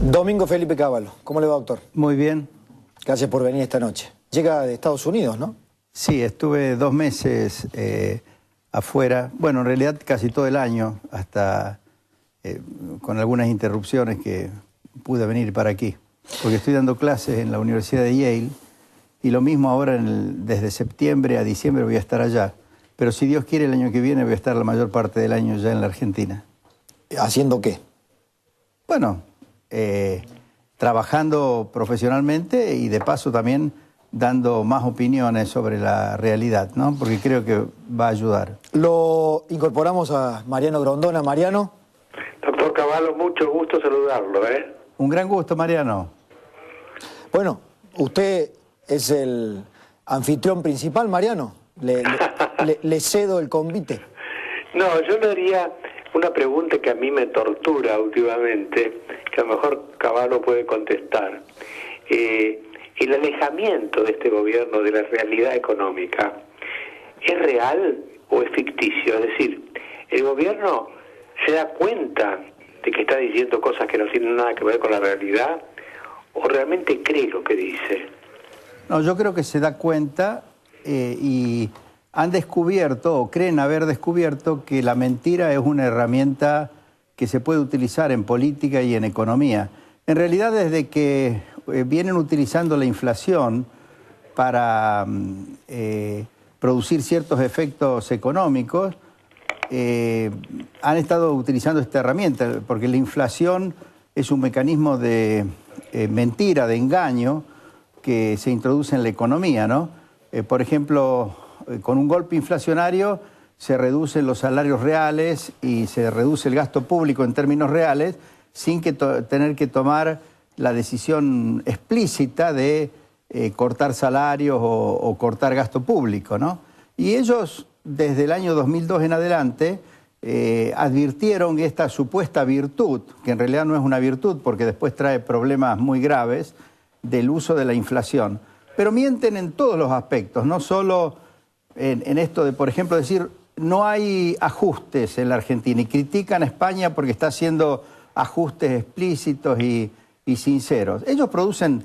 Domingo Felipe Cavallo, ¿cómo le va, doctor? Muy bien. Gracias por venir esta noche. Llega de Estados Unidos, ¿no? Sí, estuve 2 meses afuera, bueno, en realidad casi todo el año, hasta con algunas interrupciones que pude venir para aquí, porque estoy dando clases en la Universidad de Yale y lo mismo ahora desde septiembre a diciembre voy a estar allá, pero si Dios quiere el año que viene voy a estar la mayor parte del año ya en la Argentina. ¿Haciendo qué? Bueno, trabajando profesionalmente y de paso también dando más opiniones sobre la realidad, ¿no? Porque creo que va a ayudar. Lo incorporamos a Mariano Grondona. Mariano. Doctor Cavallo, mucho gusto saludarlo, ¿eh? Un gran gusto, Mariano. Bueno, usted es el anfitrión principal, Mariano. Le cedo el convite. No, yo le haría una pregunta que a mí me tortura últimamente, que a lo mejor Cavallo puede contestar. El alejamiento de este gobierno de la realidad económica, ¿es real o es ficticio? Es decir, ¿el gobierno se da cuenta de que está diciendo cosas que no tienen nada que ver con la realidad o realmente cree lo que dice? No, yo creo que se da cuenta y han descubierto o creen haber descubierto que la mentira es una herramienta que se puede utilizar en política y en economía. En realidad, desde que vienen utilizando la inflación para producir ciertos efectos económicos, han estado utilizando esta herramienta, porque la inflación es un mecanismo de mentira, de engaño, que se introduce en la economía, ¿no? Por ejemplo, con un golpe inflacionario se reducen los salarios reales y se reduce el gasto público en términos reales sin que tener que tomar la decisión explícita de cortar salarios o cortar gasto público, ¿no? Y ellos, desde el año 2002 en adelante, advirtieron esta supuesta virtud, que en realidad no es una virtud porque después trae problemas muy graves, del uso de la inflación. Pero mienten en todos los aspectos, no solo en esto de, por ejemplo, decir no hay ajustes en la Argentina y critican a España porque está haciendo ajustes explícitos y sinceros. Ellos producen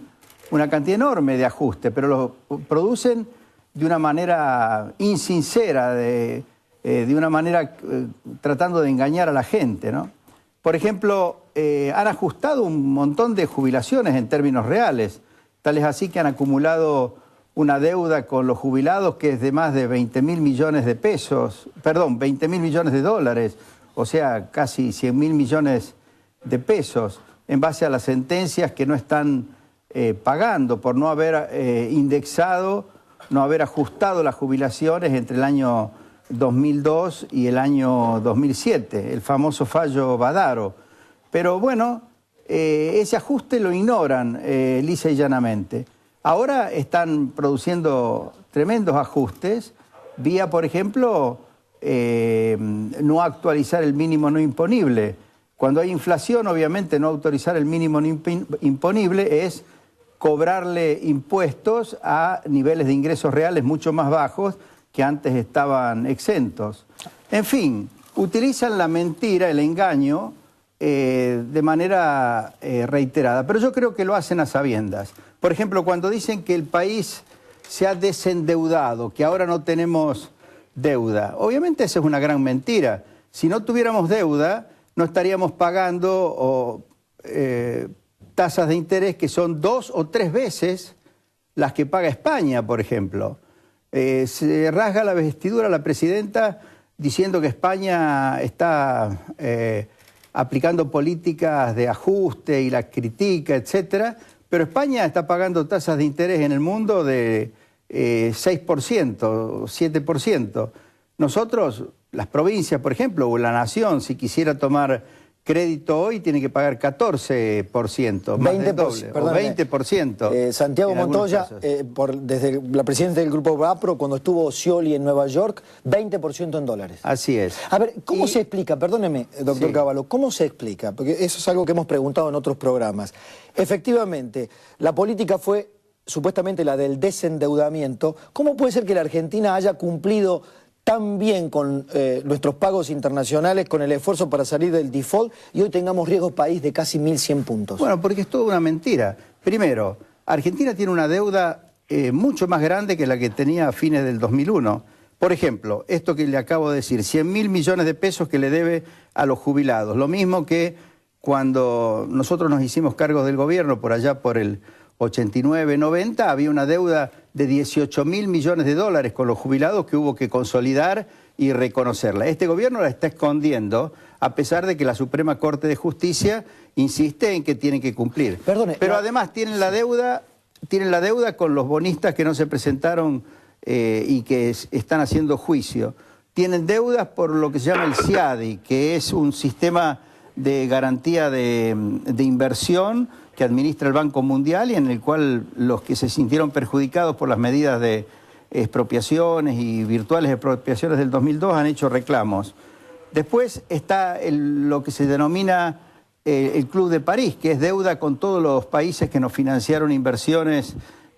una cantidad enorme de ajustes, pero los producen de una manera insincera, de una manera tratando de engañar a la gente, ¿no? Por ejemplo, han ajustado un montón de jubilaciones en términos reales, tal es así que han acumulado una deuda con los jubilados que es de más de 20.000 millones de pesos, perdón, 20.000 millones de dólares, o sea, casi 100.000 millones de pesos, en base a las sentencias que no están pagando por no haber indexado, no haber ajustado las jubilaciones entre el año 2002 y el año 2007, el famoso fallo Badaro. Pero bueno, ese ajuste lo ignoran lisa y llanamente. Ahora están produciendo tremendos ajustes vía, por ejemplo, no actualizar el mínimo no imponible. Cuando hay inflación, obviamente, no autorizar el mínimo no imponible es cobrarle impuestos a niveles de ingresos reales mucho más bajos que antes estaban exentos. En fin, utilizan la mentira, el engaño, de manera reiterada. Pero yo creo que lo hacen a sabiendas. Por ejemplo, cuando dicen que el país se ha desendeudado, que ahora no tenemos deuda. Obviamente esa es una gran mentira. Si no tuviéramos deuda, no estaríamos pagando tasas de interés que son 2 o 3 veces las que paga España, por ejemplo. Se rasga la vestidura la presidenta diciendo que España está aplicando políticas de ajuste y la critica, etcétera, pero España está pagando tasas de interés en el mundo de 6%, 7%. Nosotros, las provincias, por ejemplo, o la nación, si quisiera tomar crédito hoy, tiene que pagar 14%, más del doble, o 20%. Santiago Montoya, desde la presidenta del Grupo Vapro, cuando estuvo Scioli en Nueva York, 20% en dólares. Así es. A ver, ¿cómo se explica? Perdóneme, doctor Sí. Cavallo, ¿cómo se explica? Porque eso es algo que hemos preguntado en otros programas. Efectivamente, la política fue supuestamente la del desendeudamiento. ¿Cómo puede ser que la Argentina haya cumplido tan bien con nuestros pagos internacionales, con el esfuerzo para salir del default, y hoy tengamos riesgo país de casi 1.100 puntos? Bueno, porque es toda una mentira. Primero, Argentina tiene una deuda mucho más grande que la que tenía a fines del 2001. Por ejemplo, esto que le acabo de decir, 100.000 millones de pesos que le debe a los jubilados. Lo mismo que cuando nosotros nos hicimos cargos del gobierno, por allá por el 89, 90, había una deuda de 18.000 millones de dólares con los jubilados que hubo que consolidar y reconocerla. Este gobierno la está escondiendo, a pesar de que la Suprema Corte de Justicia insiste en que tienen que cumplir. Perdone, pero además tienen la deuda con los bonistas que no se presentaron y que están haciendo juicio. Tienen deudas por lo que se llama el CIADI, que es un sistema de garantía de inversión que administra el Banco Mundial y en el cual los que se sintieron perjudicados por las medidas de expropiaciones y virtuales expropiaciones del 2002 han hecho reclamos. Después está lo que se denomina el Club de París, que es deuda con todos los países que nos financiaron inversiones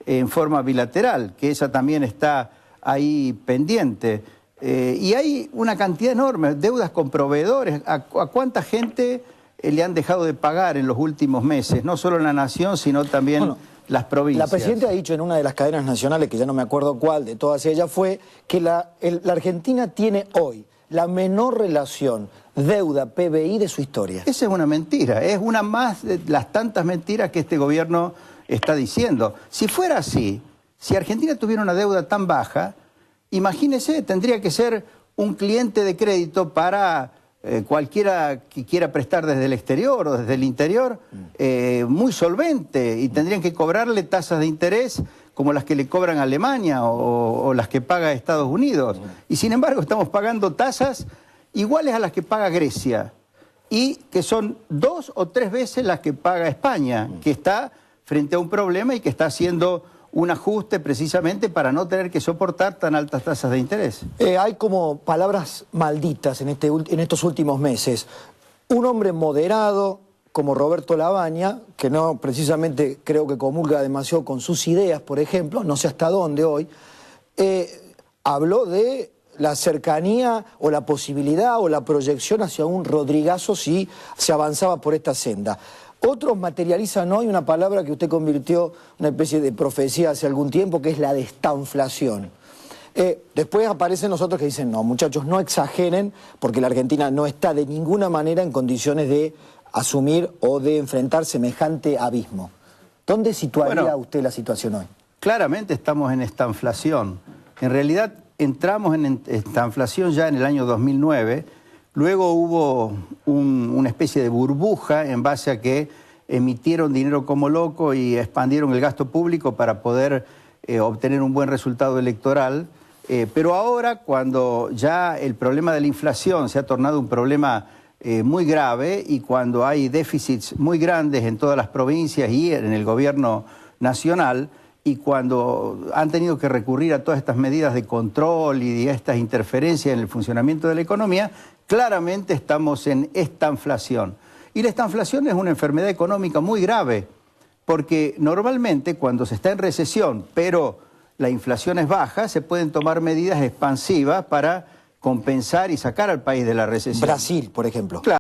en forma bilateral, que esa también está ahí pendiente. Y hay una cantidad enorme, deudas con proveedores. ¿A cuánta gente le han dejado de pagar en los últimos meses? No solo la nación, sino también las provincias. La Presidenta ha dicho en una de las cadenas nacionales, que ya no me acuerdo cuál de todas ellas fue, que la Argentina tiene hoy la menor relación deuda-PBI de su historia. Esa es una mentira, es una más de las tantas mentiras que este gobierno está diciendo. Si fuera así, si Argentina tuviera una deuda tan baja, imagínese, tendría que ser un cliente de crédito para cualquiera que quiera prestar desde el exterior o desde el interior, muy solvente, y tendrían que cobrarle tasas de interés como las que le cobran a Alemania o las que paga Estados Unidos. Y sin embargo estamos pagando tasas iguales a las que paga Grecia, y que son 2 o 3 veces las que paga España, que está frente a un problema y que está haciendo un ajuste precisamente para no tener que soportar tan altas tasas de interés. Hay como palabras malditas en estos últimos meses. Un hombre moderado como Roberto Labaña, que no precisamente creo que comulga demasiado con sus ideas, por ejemplo, no sé hasta dónde hoy, habló de la cercanía o la posibilidad o la proyección hacia un Rodrigazo si se avanzaba por esta senda. Otros materializan hoy una palabra que usted convirtió en una especie de profecía hace algún tiempo, que es la de estanflación. Después aparecen los otros que dicen, no, muchachos, no exageren, porque la Argentina no está de ninguna manera en condiciones de asumir o de enfrentar semejante abismo. ¿Dónde situaría usted la situación hoy? Claramente estamos en estanflación. En realidad entramos en estanflación ya en el año 2009. Luego hubo una especie de burbuja en base a que emitieron dinero como loco y expandieron el gasto público para poder obtener un buen resultado electoral. Pero ahora, cuando ya el problema de la inflación se ha tornado un problema muy grave y cuando hay déficits muy grandes en todas las provincias y en el gobierno nacional, y cuando han tenido que recurrir a todas estas medidas de control y de estas interferencias en el funcionamiento de la economía, claramente estamos en estanflación. Y la estanflación es una enfermedad económica muy grave, porque normalmente cuando se está en recesión, pero la inflación es baja, se pueden tomar medidas expansivas para compensar y sacar al país de la recesión. Brasil, por ejemplo. Claro.